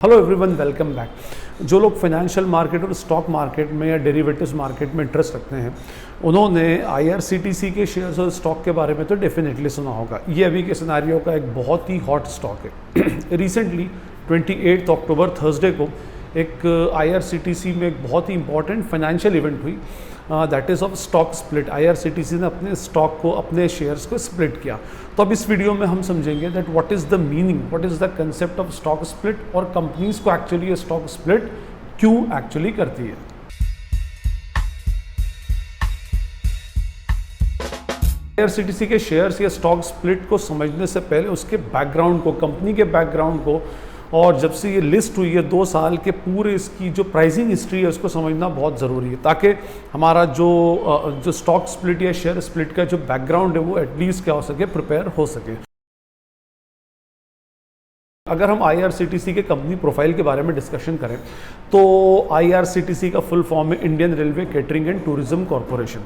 Hello everyone, welcome back. जो लोग financial market और स्टॉक मार्केट में या डेरिवेटिव्स मार्केट में इंटरेस्ट रखते हैं उन्होंने आईआरसीटीसी के शेयर्स और स्टॉक के बारे में तो डेफिनेटली सुना होगा। ये अभी के सिनारियो का एक बहुत ही हॉट स्टॉक है। रिसेंटली 28 अक्टूबर थर्सडे को एक आईआरसीटीसी में एक बहुत ही इंपॉर्टेंट फाइनेंशियल इवेंट हुई, that is of stock split. IRCTC ने अपने स्टॉक को, अपने शेयर्स को स्प्लिट किया। तो अब इस वीडियो में हम समझेंगे that what is the meaning, what is the concept of stock split और कंपनीज को एक्चुअली ये स्टॉक स्प्लिट क्यों एक्चुअली करती है। आईआरसीटीसी के शेयर्स या स्टॉक स्प्लिट को समझने से पहले उसके बैकग्राउंड को, कंपनी के बैकग्राउंड को, और जब से ये लिस्ट हुई है 2 साल के इसकी जो प्राइसिंग हिस्ट्री है उसको समझना बहुत ज़रूरी है, ताकि हमारा जो स्टॉक स्प्लिट या शेयर स्प्लिट का जो बैकग्राउंड है वो एटलीस्ट क्या हो सके, प्रिपेयर हो सके। अगर हम आईआरसीटीसी के कंपनी प्रोफाइल के बारे में डिस्कशन करें तो आईआरसीटीसी का फुल फॉर्म है Indian railway catering and tourism corporation.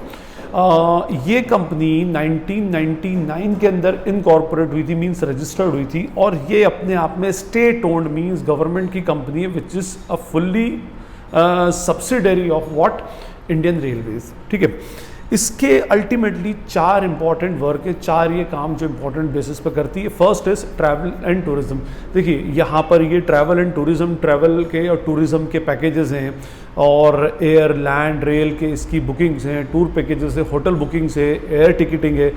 ये कंपनी 1999 के अंदर इनकॉर्पोरेट हुई थी, मींस रजिस्टर्ड हुई थी, और ये अपने आप में स्टेट ओन्ड मींस गवर्नमेंट की कंपनी है, which is a fully subsidiary of what, Indian railways. ठीक है, इसके अल्टीमेटली 4 इंपॉर्टेंट वर्क है, 4 ये काम जो इंपॉर्टेंट बेसिस पे करती है। First is travel and tourism. देखिए यहाँ पर ये ट्रैवल एंड टूरिज्म, ट्रैवल के और टूरिज्म के पैकेजेस हैं, और एयर, लैंड, रेल के इसकी बुकिंग्स हैं, टूर पैकेजेस है, होटल बुकिंग्स है, एयर टिकटिंग है।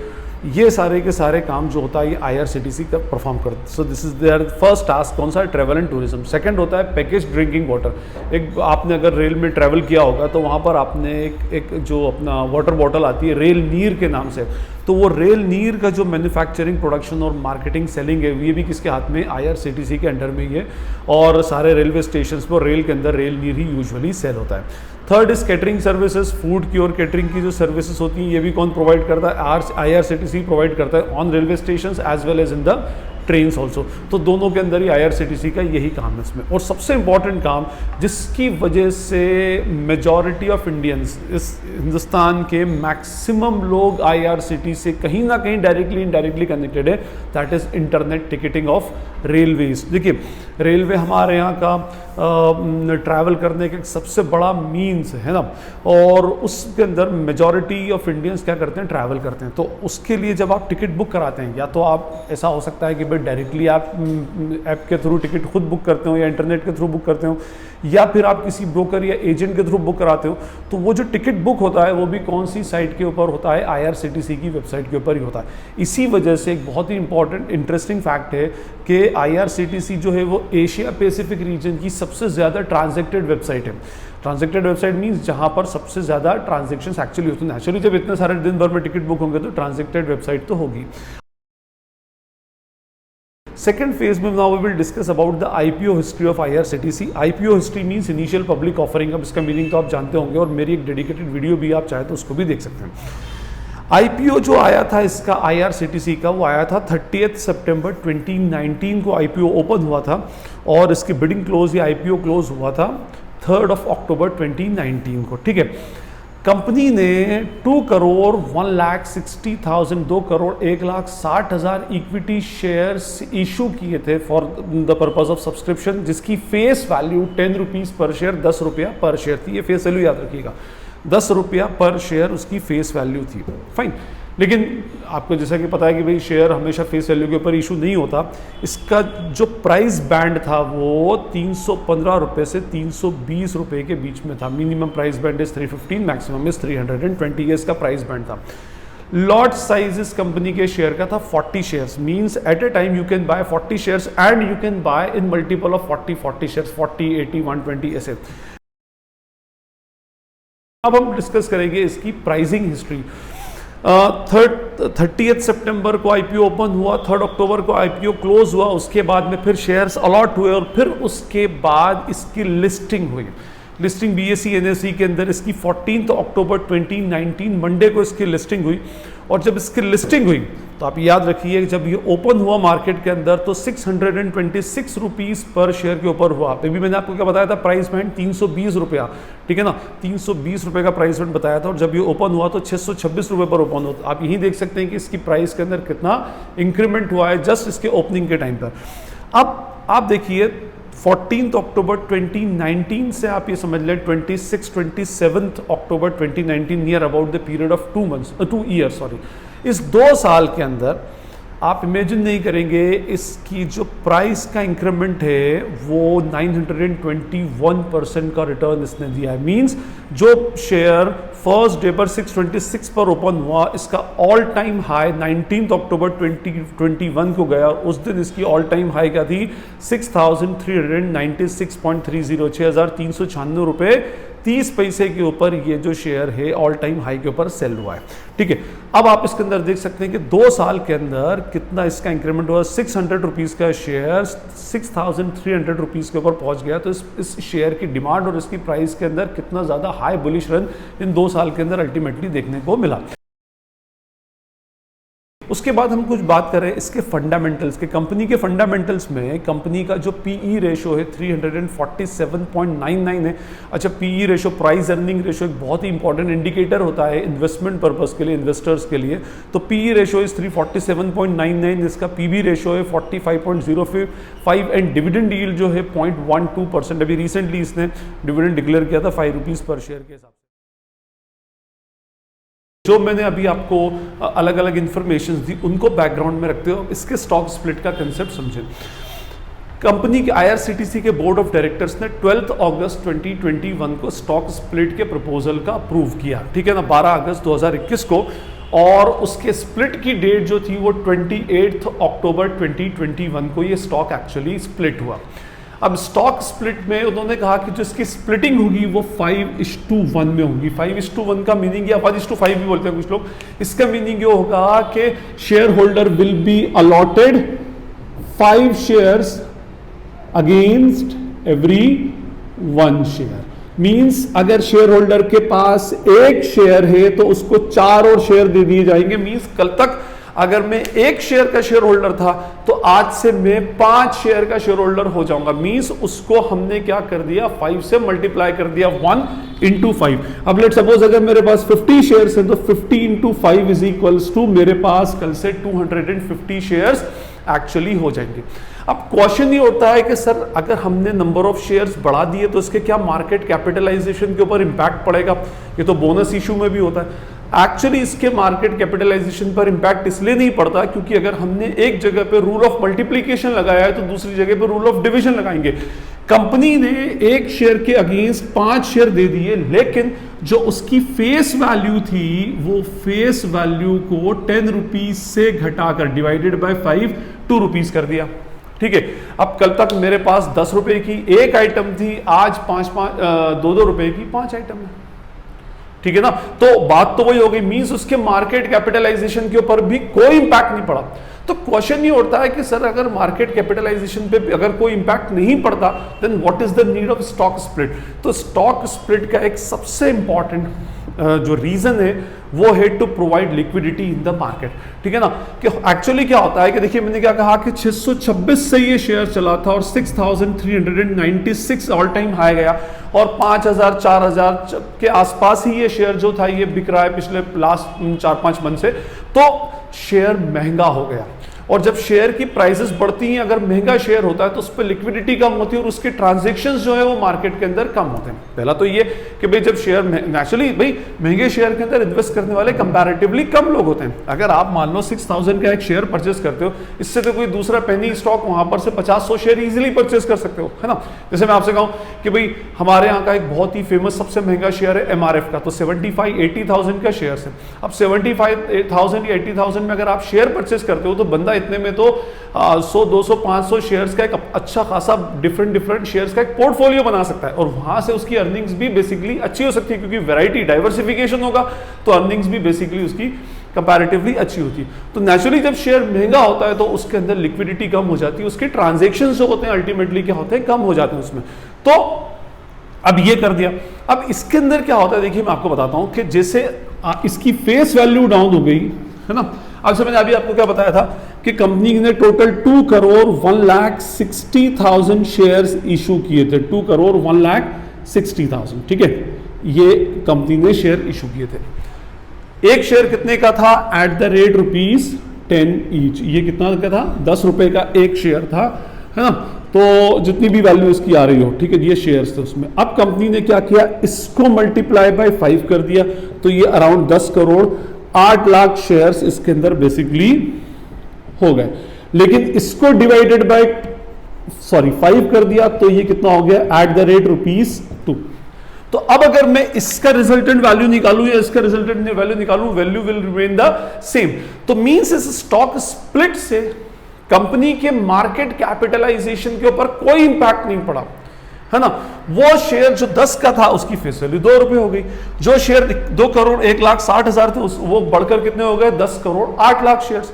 ये सारे के सारे काम जो होता है ये आईआरसीटीसी का परफॉर्म करता है। So this is their first task. कौन सा है? Travel and tourism. सेकंड होता है पैकेज ड्रिंकिंग वाटर। एक आपने अगर रेल में ट्रैवल किया होगा तो वहाँ पर आपने एक जो अपना वाटर बॉटल आती है रेल नीर के नाम से, तो वो रेल नीर का जो मैन्युफैक्चरिंग, प्रोडक्शन और मार्केटिंग, सेलिंग है, ये भी किसके हाथ में? आईआरसीटीसी के अंडर में ही है, और सारे रेलवे स्टेशन पर रेल के अंदर रेल नीर ही यूजुअली सेल होता है। Third is catering services. Food की और कैटरिंग की जो सर्विसेज होती हैं ये भी कौन प्रोवाइड करता है? आईआरसीटीसी प्रोवाइड करता है on railway station as well as in the trains also. तो दोनों के अंदर ही आईआरसीटीसी का यही काम है इसमें। और सबसे इंपॉर्टेंट काम जिसकी वजह से मेजॉरिटी ऑफ इंडियंस, इस हिंदुस्तान के मैक्सिमम लोग आईआरसीटीसी से कहीं ना कहीं डायरेक्टली इनडायरेक्टली कनेक्टेड है, that is internet ticketing of railways. देखिए रेलवे हमारे यहाँ का ट्रैवल करने का सबसे बड़ा मीन्स है ना, और उसके अंदर मेजॉरिटी ऑफ इंडियंस क्या करते हैं? ट्रैवल करते हैं। तो उसके लिए जब आप टिकट बुक कराते हैं, या तो आप, ऐसा हो सकता है कि भाई डायरेक्टली आप ऐप के थ्रू टिकट खुद बुक करते हो, या इंटरनेट के थ्रू बुक करते हो, या फिर आप किसी ब्रोकर या एजेंट के थ्रू बुक कराते हो, तो वो जो टिकट बुक होता है वो भी कौन सी साइट के ऊपर होता है? आईआरसीटीसी की वेबसाइट के ऊपर ही होता है। इसी वजह से एक बहुत ही इंपॉर्टेंट इंटरेस्टिंग फैक्ट है कि आईआरसीटीसी जो है वो एशिया पैसिफिक रीजन की सबसे ज़्यादा ट्रांजैक्टेड वेबसाइट है। ट्रांजैक्टेड वेबसाइट मीन्स जहाँ पर सबसे ज़्यादा ट्रांजेक्शन्स एक्चुअली होते हैं। नेचुरली जब इतने सारे दिन भर में टिकट बुक होंगे तो ट्रांजैक्टेड वेबसाइट तो होगी। सेकेंड फेज में now we will discuss about the IPO history of IRCTC. IPO history means initial public offering. अब इसका मीनिंग तो आप जानते होंगे, और मेरी एक डेडिकेटेड वीडियो भी आप चाहे तो उसको भी देख सकते हैं। आईपीओ जो आया था इसका आईआरसीटीसी का, वो आया था 30 सितंबर 2019 को आईपीओ ओपन हुआ था, और इसकी बिडिंग क्लोज या आईपीओ क्लोज हुआ था 3 अक्टूबर 2019 को। ठीक है, कंपनी ने 2 crore 1,60,000 2 crore 1,60,000 equity shares issue किए थे for the purpose of subscription, जिसकी फेस वैल्यू 10 रुपीज़ पर शेयर, 10 रुपया पर शेयर थी। ये फेस वैल्यू याद रखिएगा, 10 रुपया पर शेयर उसकी फेस वैल्यू थी। फाइन, लेकिन आपको जैसा कि पता है कि भाई शेयर हमेशा फेस वैल्यू के ऊपर इशू नहीं होता। इसका जो प्राइस बैंड था वो 315 रुपये से 320 रुपये के बीच में था। Minimum price band is 315, maximum is 320, इसका प्राइस बैंड था। लॉट साइज इस कंपनी के शेयर का था 40 shares, means at a time you can buy 40 shares and you can buy in multiple of 40 shares, 40, 80, 120 ऐसे। अब हम डिस्कस करेंगे इसकी प्राइसिंग हिस्ट्री। 30 सितंबर को आईपीओ ओपन हुआ, 3 अक्टूबर को आईपीओ क्लोज हुआ, उसके बाद में फिर शेयर्स अलॉट हुए, और फिर उसके बाद इसकी लिस्टिंग हुई। लिस्टिंग बीएसई एनएसई के अंदर इसकी 14 अक्टूबर 2019 मंडे को इसकी लिस्टिंग हुई। और जब इसकी लिस्टिंग हुई तो आप याद रखिए, जब ये ओपन हुआ मार्केट के अंदर तो 626 रुपीज़ पर शेयर के ऊपर हुआ। अभी मैंने आपको क्या बताया था? प्राइस बैंड 320 रुपया, ठीक है ना, 320 रुपये का प्राइस बैंड बताया था, और जब ये ओपन हुआ तो 626 रुपये पर ओपन हुआ। आप यही देख सकते हैं कि इसकी प्राइस के अंदर कितना इंक्रीमेंट हुआ है जस्ट इसके ओपनिंग के टाइम पर। अब आप देखिए 14 अक्टूबर 2019 से आप ये समझ लें 27 अक्टूबर 2019, near about the period of 2 year sorry, इस 2 साल के अंदर आप इमेजिन नहीं करेंगे इसकी जो प्राइस का इंक्रीमेंट है वो 921% का रिटर्न इसने दिया है। मींस जो शेयर फर्स्ट डे पर 626 पर ओपन हुआ, इसका ऑल टाइम हाई 19 अक्टूबर 2021 को गया। उस दिन इसकी ऑल टाइम हाई क्या थी? 6,396.30, 6,396 रुपये 30 पैसे के ऊपर ये जो शेयर है ऑल टाइम हाई के ऊपर सेल हुआ है। ठीक है, अब आप इसके अंदर देख सकते हैं कि 2 साल के अंदर कितना इसका इंक्रीमेंट हुआ। 600 रुपीज़ का शेयर 6,300 रुपीज़ के ऊपर पहुंच गया। तो इस शेयर की डिमांड और इसकी प्राइस के अंदर कितना ज़्यादा हाई बुलिश रन इन 2 साल के अंदर अल्टीमेटली देखने को मिला। उसके बाद हम कुछ बात करें इसके फंडामेंटल्स के। कंपनी के फंडामेंटल्स में कंपनी का जो पीई रेशो है 347.99 है। अच्छा, PE ratio price earning ratio एक बहुत ही इंपॉर्टेंट इंडिकेटर होता है इन्वेस्टमेंट पर्पस के लिए, इन्वेस्टर्स के लिए। तो पीई रेशो इज 347.99, इसका पीबी रेशो है 45.05 एंड डिविडेंड यील्ड जो है 0.12%। अभी रिसेंटली इसने डिविडेंड डिक्लेयर किया था 5 रुपीज़ पर शेयर के हिसाब से। जो मैंने अभी आपको अलग अलग इंफॉर्मेशन दी उनको बैकग्राउंड में रखते हो इसके स्टॉक स्प्लिट का कंसेप्ट समझें। कंपनी के आईआरसीटीसी के बोर्ड ऑफ डायरेक्टर्स ने 12 अगस्त 2021 को स्टॉक स्प्लिट के प्रपोजल का अप्रूव किया, ठीक है ना, 12 अगस्त 2021 को। और उसके स्प्लिट की डेट जो थी वो 28 अक्टूबर 2021 को ये स्टॉक एक्चुअली स्प्लिट हुआ। अब स्टॉक स्प्लिट में उन्होंने कहा कि जो इसकी स्प्लिटिंग होगी वो 5:1 में होगी। 5:1 का मीनिंग या 5:5 भी बोलते हैं कुछ लोग। इसका मीनिंग ये होगा कि share holder will be allotted 5 shares against every 1 share. Means अगर शेयर होल्डर के पास 1 शेयर है तो उसको 4 और शेयर दे दिए जाएंगे। मींस कल तक अगर मैं 1 शेयर का शेयर होल्डर था तो आज से मैं 5 शेयर का शेयर होल्डर हो जाऊंगा। मींस उसको हमने क्या कर दिया, 5 से मल्टीप्लाई कर दिया, 1 × 5। अब लेट सपोज अगर मेरे पास 50 शेयर्स हैं तो 50 × 5 इज इक्वल्स टू मेरे पास कल से 250 शेयर्स एक्चुअली हो जाएंगे। अब क्वेश्चन ये होता है कि सर अगर हमने नंबर ऑफ शेयर्स बढ़ा दिए तो इसके क्या मार्केट कैपिटलाइजेशन के ऊपर इंपैक्ट पड़ेगा? ये तो बोनस इशू में भी होता है। एक्चुअली इसके मार्केट कैपिटलाइजेशन पर इंपैक्ट इसलिए नहीं पड़ता क्योंकि अगर हमने एक जगह पे रूल ऑफ मल्टीप्लिकेशन लगाया है तो दूसरी जगह पे रूल ऑफ डिवीजन लगाएंगे। कंपनी ने 1 शेयर के अगेंस्ट 5 शेयर दे दिए, लेकिन जो उसकी फेस वैल्यू थी वो फेस वैल्यू को 10 रुपीज से घटाकर डिवाइडेड बाय 5 2 रुपीज कर दिया। ठीक है, अब कल तक मेरे पास 10 रुपए की 1 आइटम थी, आज 2 रुपए की 5 आइटम है। ठीक है ना, तो बात तो वही हो गई। मींस उसके मार्केट कैपिटलाइजेशन के ऊपर भी कोई इंपैक्ट नहीं पड़ा। तो क्वेश्चन ये उठता है कि सर अगर मार्केट कैपिटलाइजेशन पे अगर कोई इंपैक्ट नहीं पड़ता then what is the need of stock split? तो स्टॉक स्प्लिट का एक सबसे इंपॉर्टेंट जो रीजन है वो है to provide liquidity in the market. ठीक है ना, कि एक्चुअली क्या होता है कि देखिए मैंने क्या कहा कि 626 से ये शेयर चला था और 6,396 ऑल टाइम हाई गया और 5,000 4,000 के आसपास ही ये शेयर जो था ये बिक रहा है पिछले लास्ट 4-5 मंथ से। तो शेयर महंगा हो गया और जब शेयर की प्राइसेस बढ़ती हैं, अगर महंगा शेयर होता है तो उस पर लिक्विडिटी कम होती है और उसके ट्रांजैक्शंस जो है वो मार्केट के अंदर कम होते हैं। पहला तो ये कि भाई जब शेयर नेचुरली भाई महंगे शेयर के अंदर इन्वेस्ट करने वाले कंपैरेटिवली कम लोग होते हैं। अगर आप मान लो 6,000 का एक शेयर परचेस करते हो, इससे तो कोई दूसरा पेनी स्टॉक वहां पर से 50-100 शेयर इजीली परचेस कर सकते हो, है ना। जैसे मैं आपसे कहूं कि भाई हमारे यहाँ का एक बहुत ही फेमस सबसे महंगा शेयर है MRF का, तो 75-80,000 का शेयर है। अब 75,000 या 80,000 में अगर आप शेयर परचेस करते हो तो बंदा इतने में तो 100-200-500 शेयर्स का एक अच्छा खासा डिफरेंट शेयर्स का एक पोर्टफोलियो बना सकता है और वहां से उसकी अर्निंग्स भी बेसिकली अच्छी हो सकती है क्योंकि वैरायटी डाइवर्सिफिकेशन होगा तो अर्निंग्स भी बेसिकली उसकी कंपैरेटिवली अच्छी होती है। तो नेचुरली जब शेयर महंगा होता है तो उसके अंदर लिक्विडिटी कम हो जाती है, उसके ट्रांजेक्शन्स जो होते हैं अल्टीमेटली क्या होते हैं, कम हो जाते हैं उसमें। तो अब ये कर दिया। अब इसके अंदर क्या होता है देखिए मैं आपको बताता हूं कि जैसे इसकी फेस वैल्यू डाउन हो गई है ना। अब मैंने अभी आपको क्या बताया था कि कंपनी ने टोटल 2,1,60,000 शेयर्स इशू किए थे। 2,1,60,000, ठीक है, ये कंपनी ने शेयर इशू किए थे। एक शेयर कितने का था? At the rate ₹10 each. ये कितना का था? 10 रुपए का एक शेयर था, है ना। तो जितनी भी वैल्यू इसकी आ रही हो, ठीक है, ये शेयर्स थे उसमें। अब कंपनी ने क्या किया, इसको मल्टीप्लाई बाय 5 कर दिया, तो ये अराउंड 10 करोड़ 8 लाख शेयर्स इसके अंदर बेसिकली हो गए। लेकिन इसको डिवाइडेड बाय 5 कर दिया, तो ये कितना हो गया, एट द रेट ₹2। तो अब अगर मैं इसका रिजल्टेंट वैल्यू निकालूं या इसका रिजल्टेंट वैल्यू निकालूं, value will remain the same. तो मींस इस स्टॉक स्प्लिट से कंपनी के मार्केट कैपिटलाइजेशन के ऊपर कोई इंपैक्ट नहीं पड़ा, है ना। वो शेयर जो 10 का था उसकी फेस वैल्यू ₹2 हो गई। जो शेयर 2 करोड़ 1,60,000 थे वो बढ़कर कितने हो गए, 10 करोड़ 8 लाख शेयर्स।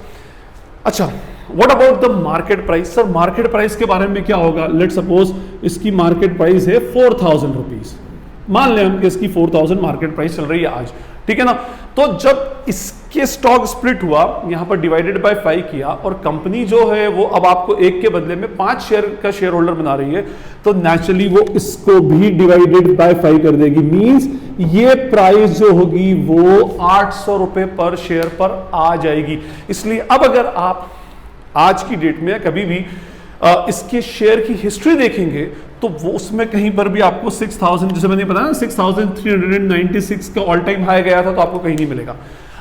अच्छा, what about the market price? Sir market price के बारे में क्या होगा? लेट सपोज इसकी मार्केट प्राइस है 4,000 रुपीज, मान लें हम कि इसकी 4,000 मार्केट प्राइस चल रही है आज, ठीक है ना। तो जब इसके स्टॉक स्प्लिट हुआ, यहां पर डिवाइडेड बाय 5 किया, और कंपनी जो है वो अब आपको 1 के बदले में 5 शेयर का शेयर होल्डर बना रही है, तो नेचुरली वो इसको भी डिवाइडेड बाय 5 कर देगी। मींस ये प्राइस जो होगी वो 800 रुपए पर शेयर पर आ जाएगी। इसलिए अब अगर आप आज की डेट में कभी भी इसके शेयर की हिस्ट्री देखेंगे तो वो उसमें कहीं पर भी आपको 6,000, जैसे मैंने बताया 6,396 का ऑल टाइम हाई गया था, तो आपको कहीं नहीं मिलेगा।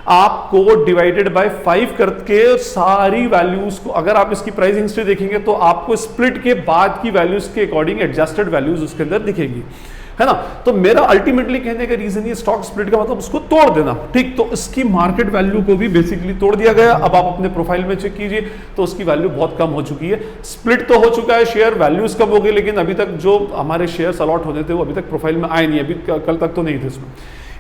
आपको डिवाइडेड बाय 5 करके सारी वैल्यूज को, अगर आप इसकी प्राइस हिस्ट्री देखेंगे तो आपको स्प्लिट के बाद की वैल्यूज के अकॉर्डिंग एडजस्टेड वैल्यूज उसके अंदर दिखेगी, है ना। तो मेरा अल्टीमेटली कहने का रीजन ये स्टॉक स्प्लिट का मतलब उसको तोड़ देना, ठीक। तो इसकी मार्केट वैल्यू को भी बेसिकली तोड़ दिया गया। अब आप अपने प्रोफाइल में चेक कीजिए तो उसकी वैल्यू बहुत कम हो चुकी है। स्प्लिट तो हो चुका है, शेयर वैल्यूज कम हो गई, लेकिन अभी तक जो हमारे शेयर्स अलॉट होने थे वो अभी तक प्रोफाइल में आए नहीं, अभी कल तक तो नहीं थे इसमें।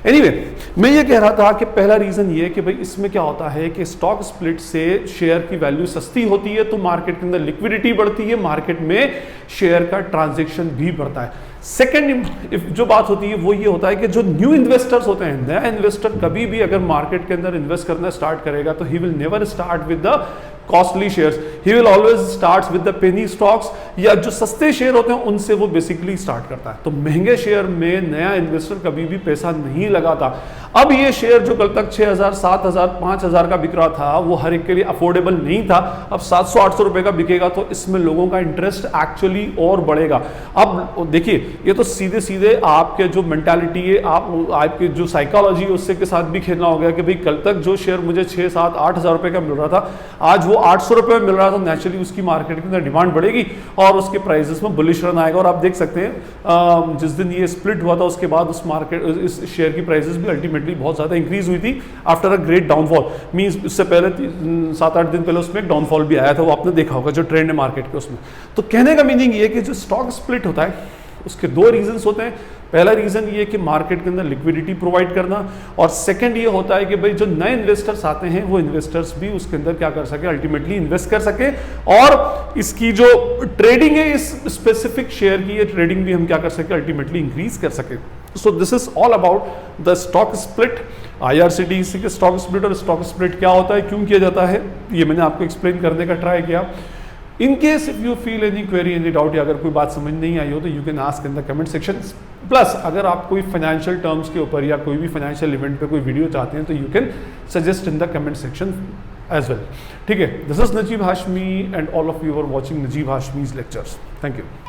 एनीवे, मैं ये कह रहा था कि पहला रीजन ये कि भाई इसमें क्या होता है कि स्टॉक स्प्लिट से शेयर की वैल्यू सस्ती होती है, तो मार्केट के अंदर लिक्विडिटी बढ़ती है, मार्केट में शेयर का ट्रांजैक्शन भी बढ़ता है। सेकेंड जो बात होती है वो ये होता है कि जो न्यू इन्वेस्टर्स होते हैं, नया इन्वेस्टर कभी भी अगर मार्केट के अंदर इन्वेस्ट करना स्टार्ट करेगा तो he will never start with the costly shares, he will always start with the penny stocks, या जो सस्ते शेयर होते हैं उनसे वो बेसिकली स्टार्ट करता है। तो महंगे शेयर में नया इन्वेस्टर कभी भी पैसा नहीं लगाता। अब ये शेयर जो कल तक 6,000, 7,000, 5,000 का बिक रहा था वो हर एक के लिए अफोर्डेबल नहीं था, अब 700-800 रुपए का बिकेगा, तो इसमें लोगों का इंटरेस्ट एक्चुअली और बढ़ेगा। अब देखिए, ये तो सीधे सीधे आपके जो मेंटालिटी है, आपकी जो साइकोलॉजी है उससे के साथ भी खेलना हो गया कि भाई कल तक जो शेयर मुझे 6, 7, 8,000 रुपए का मिल रहा था, आज वो 800 रुपए में मिल रहा था, तो नेचुरली उसकी मार्केट के अंदर डिमांड बढ़ेगी और उसके प्राइसेस में बुलिश रन आएगा। और आप देख सकते हैं जिस दिन ये स्प्लिट हुआ था उसके बाद उस मार्केट, इस शेयर की प्राइसेस भी अल्टीमेटली बहुत ज्यादा इंक्रीज हुई थी after a great downfall. Means इससे पहले 7-8 दिन पहले उसमें एक डाउनफॉल भी आया था, वो आपने देखा होगा, जो ट्रेंड है मार्केट के उसमें। तो कहने का मीनिंग ये कि जो स्टॉक स्प्लिट होता है उसके 2 रीजंस होते हैं। पहला रीजन ये कि मार्केट के अंदर लिक्विडिटी प्रोवाइड करना, और सेकंड ये होता है कि भाई जो नए इन्वेस्टर्स आते हैं वो इन्वेस्टर्स भी उसके अंदर क्या कर सके, अल्टीमेटली इन्वेस्ट कर सके, और इसकी जो ट्रेडिंग है इस स्पेसिफिक शेयर की, ये ट्रेडिंग भी हम क्या कर सके, अल्टीमेटली इंक्रीज कर सके। सो this is all about the stock split, IRCTC के स्टॉक स्प्लिट। और स्टॉक स्प्लिट क्या होता है, क्यों किया जाता है, ये मैंने आपको एक्सप्लेन करने का ट्राई किया। In case if you feel any query, any doubt, या अगर कोई बात समझ नहीं आई हो तो you can ask in the comment section. Plus अगर आप कोई फाइनेंशियल टर्म्स के ऊपर या कोई भी फाइनेंशियल इवेंट पे कोई वीडियो चाहते हैं तो you can suggest in the comment section as well, ठीक है। This is Najeeb Hashmi and all of you are watching Najeeb Hashmi's lectures. Thank you.